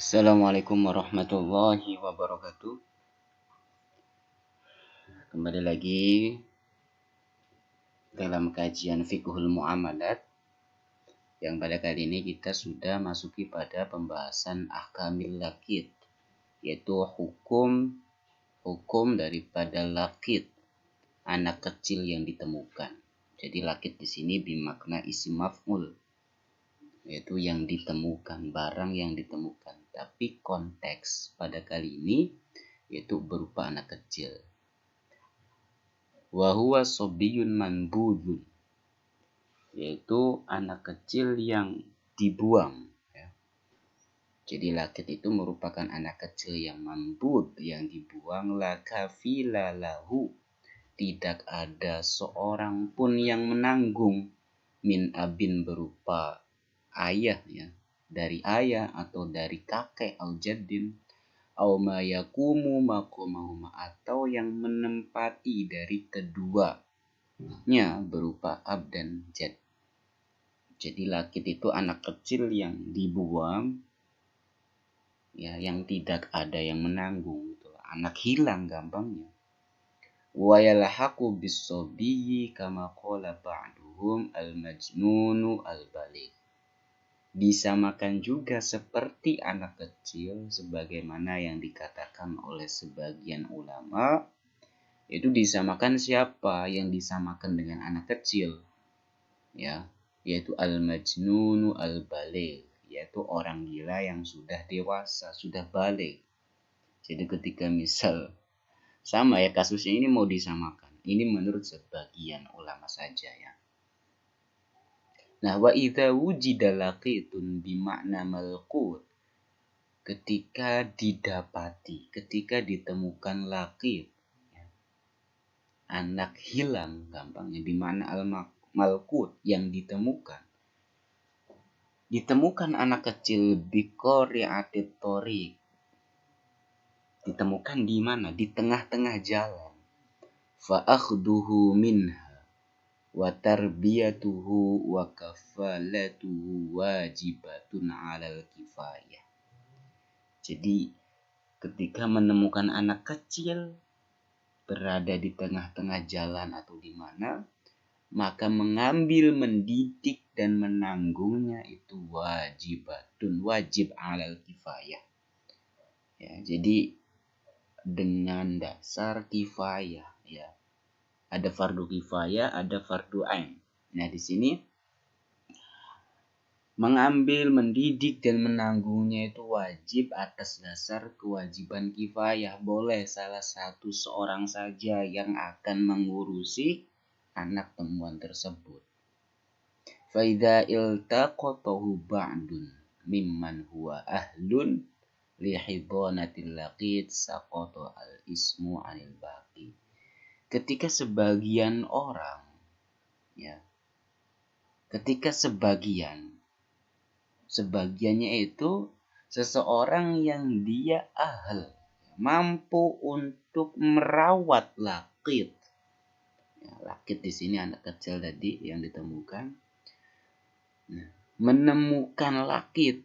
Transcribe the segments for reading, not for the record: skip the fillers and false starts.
Assalamualaikum warahmatullahi wabarakatuh. Kembali lagi dalam kajian Fiqhul Muamalat, yang pada kali ini kita sudah masuki pada pembahasan ahkamil laqit, yaitu hukum daripada laqit, anak kecil yang ditemukan. Jadi laqit di sini bermakna isim maf'ul, yaitu yang ditemukan, barang yang ditemukan. Tapi konteks pada kali ini yaitu berupa anak kecil. Wa huwa sobiyyun manbudun, yaitu anak kecil yang dibuang, ya. Jadi laqit itu merupakan anak kecil yang manbud, yang dibuang. La kafila lahu, tidak ada seorang pun yang menanggung. Min abin berupa ayah, ya, dari ayah atau dari kakek, au jaddin, au ma yakumu maqamahuma, atau yang menempati dari keduanya berupa ab dan jad. Jadi laqit itu anak kecil yang dibuang, ya, yang tidak ada yang menanggung, gitu. Anak hilang gampangnya. Wa yalhaqu bis-sabiyyi kama qala ba'duhum al-majnunu al-baligh. Disamakan juga seperti anak kecil sebagaimana yang dikatakan oleh sebagian ulama, itu disamakan siapa? Yang disamakan dengan anak kecil, ya, yaitu al-majnunu al-baligh, yaitu orang gila yang sudah dewasa, sudah balik. Jadi ketika misal sama, ya, kasusnya ini mau disamakan, ini menurut sebagian ulama saja, ya. Nah, wa idza wujida laqitun bimakna malqut, ketika didapati, ketika ditemukan laqit, ya, anak hilang gampangnya, bimakna al-malqut, yang ditemukan. Ditemukan anak kecil biqari'atit thoriq. Ditemukan di mana? Di tengah-tengah jalan. Fa akhduhu minha wa tarbiyatuhu wa kafalatuhu wajibatun 'alal kifayah. Jadi ketika menemukan anak kecil berada di tengah-tengah jalan atau di mana, maka mengambil, mendidik dan menanggungnya itu wajib 'alal kifayah. Ya, jadi dengan dasar kifayah, ya. Ada fardu kifayah, ada fardu ain. Nah, di sini mengambil, mendidik dan menanggungnya itu wajib atas dasar kewajiban kifayah. Boleh salah satu seorang saja yang akan mengurusi anak temuan tersebut. Fa idza iltaqatahu ba'dun mimman huwa ahlun li hidanatil laqit saqata al ismu 'anil baqi. Ketika sebagian orang, ya, ketika sebagiannya itu seseorang yang dia mampu untuk merawat laqit. Ya, laqit di sini anak kecil tadi yang ditemukan. Nah, menemukan laqit,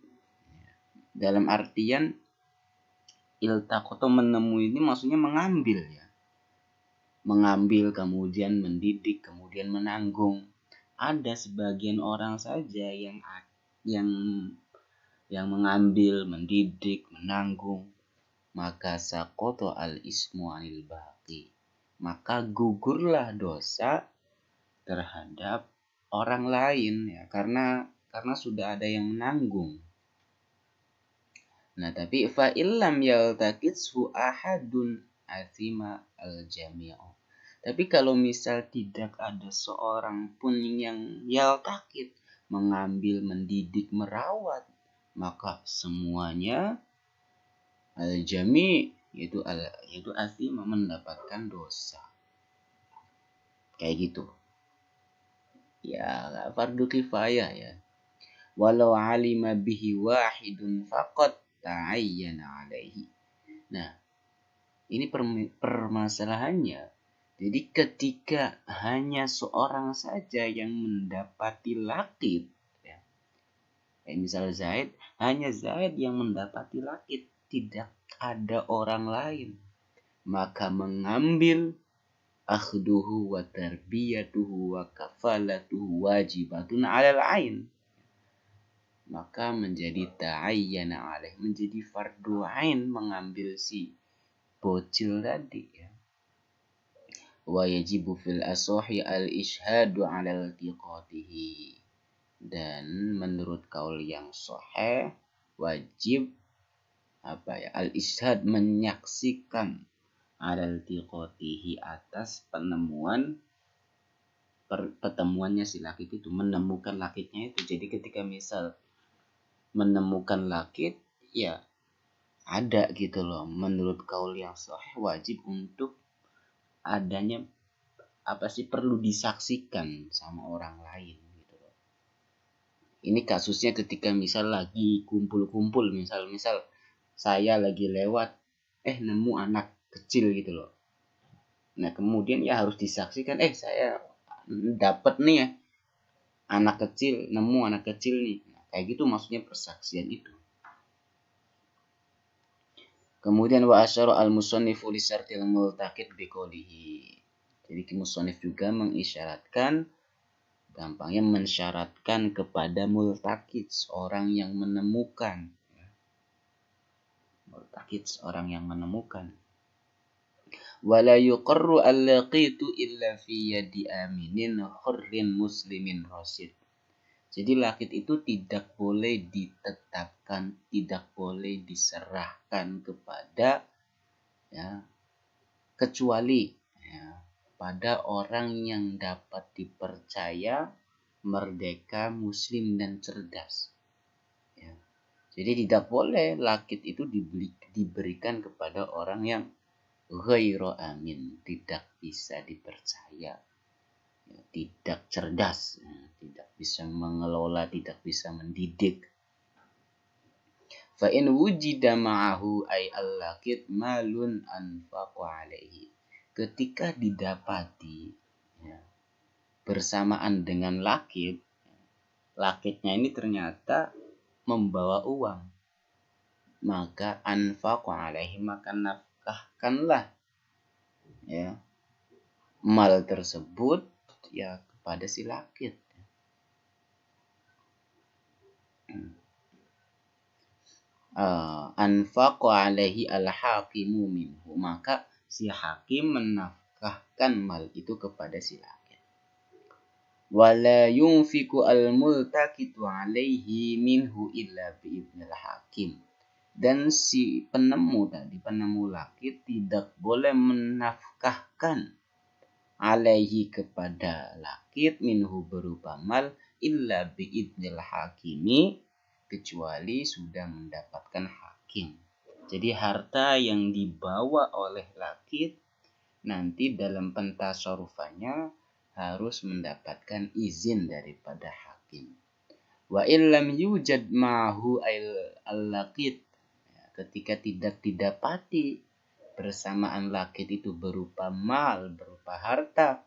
dalam artian iltaqata, menemui ini maksudnya mengambil, ya. Mengambil, kemudian mendidik, kemudian menanggung. Ada sebagian orang saja yang mengambil, mendidik, menanggung, maka saqata al ismu 'anil baqi, maka gugurlah dosa terhadap orang lain, ya, karena sudah ada yang menanggung. Nah, tapi fa illam yaltaqithu ahadun athima al jami'u. Tapi kalau misal tidak ada seorang pun yang yaltaqit, mengambil, mendidik, merawat, maka semuanya al-jami' yaitu athima, mendapatkan dosa. Kayak gitu. Ya, fardu kifayah, ya. Walau alima bihi wahidun faqad ta'ayyana alaihi. Nah, ini permasalahannya. Jadi ketika hanya seorang saja yang mendapati laqit, ya, Misal Zaid, hanya Zaid yang mendapati lakit, tidak ada orang lain. Maka mengambil akhduhu wa tarbiyatuhu wa kafalatuhu wajibatun 'alal ain. Maka menjadi ta'ayyana alaih, menjadi fardu ain mengambil si bocil tadi ya. Wa yajibu fil asohi al-ishhadu 'ala iltiqatihi. Dan menurut kaul yang sahih wajib al-ishhad menyaksikan alal tiqotihi atas pertemuannya si lakit itu, menemukan lakitnya itu. Jadi ketika misal menemukan lakit ya ada gitu loh, menurut kaul yang sahih wajib untuk adanya perlu disaksikan sama orang lain. Ini kasusnya ketika misal lagi kumpul-kumpul, misal saya lagi lewat, nemu anak kecil gitu loh. Nah kemudian ya harus disaksikan, saya dapat nih ya nemu anak kecil nih. Nah, kayak gitu maksudnya persaksian itu. Kemudian wa asyara al-musannifu li syartil multaqid biqoulihi. Jadi musannif juga mengisyaratkan, gampangnya mensyaratkan kepada multaqid, orang yang menemukan. Multaqid, orang yang menemukan. Wala yuqarru al-laqitu illa fi yadi aminin hurrin muslimin rasid. Jadi lakit itu tidak boleh ditetapkan, tidak boleh diserahkan kepada kecuali pada orang yang dapat dipercaya, merdeka, muslim dan cerdas. Jadi tidak boleh lakit itu diberikan kepada orang yang ghairu amin, tidak bisa dipercaya, tidak cerdas, tidak bisa mengelola, tidak bisa mendidik. Fa in wujida ma'ahu ay al-laqit malun anfaqu alaihi. Ketika didapati bersamaan dengan lakitnya ini ternyata membawa uang, maka anfaqu alaihi, maka nafkahkanlah mal tersebut kepada si lakit. Anfaqa alaihi al-hakimu minhu, maka si hakim menafkahkan mal itu kepada si lakit. Wala yunfiqu al-multaqitu alaihi minhu illa bi'idnil hakim. Dan si penemu lakit tidak boleh menafkahkan alaihi kepada lakit minhu berupa mal illa bi'idnil hakimi, kecuali sudah mendapatkan hakim. Jadi harta yang dibawa oleh lakit nanti dalam pentasarufannya harus mendapatkan izin daripada hakim. Wa illam yujad ma'hu al-laqit, ketika tidak didapati bersamaan lakit itu berupa mal, berupa harta,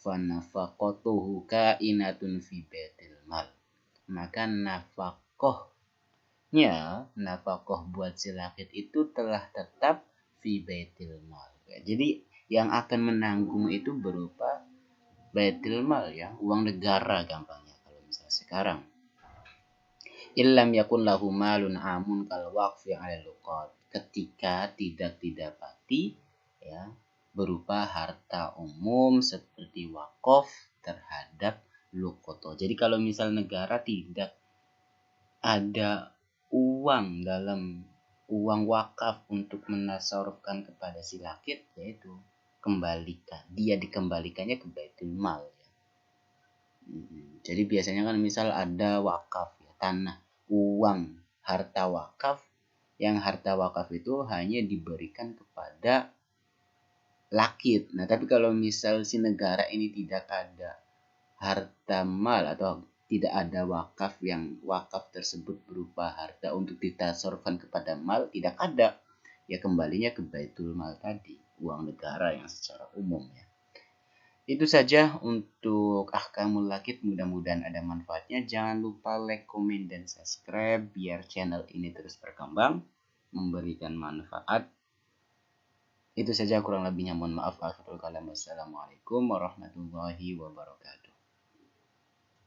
fa nafaqatuhu kainatun fi baitil mal, maka nafaqah buat si lakit itu telah tetap fi baitil mal. Jadi yang akan menanggung itu berupa baitil mal, uang negara gampangnya kalau misalnya sekarang. Illam yakun lahu malun amun kal waqfi 'ala luqat, ketika tidak didapati berupa harta umum seperti wakaf terhadap luqata. Jadi kalau misal negara tidak ada uang dalam uang wakaf untuk menasarufkan kepada si lakit, yaitu dikembalikannya ke baitul mal. Jadi biasanya kan misal ada wakaf tanah, uang, harta wakaf, yang harta wakaf itu hanya diberikan kepada lakit. Nah tapi kalau misal si negara ini tidak ada harta mal atau tidak ada wakaf, yang wakaf tersebut berupa harta untuk ditasarufkan kepada mal, tidak ada, kembalinya ke baitul mal tadi, uang negara yang secara umum. Itu saja untuk Ahkamul Lakit, mudah-mudahan ada manfaatnya. Jangan lupa like, komen, dan subscribe biar channel ini terus berkembang, memberikan manfaat. Itu saja, kurang lebihnya mohon maaf. Assalamualaikum warahmatullahi wabarakatuh.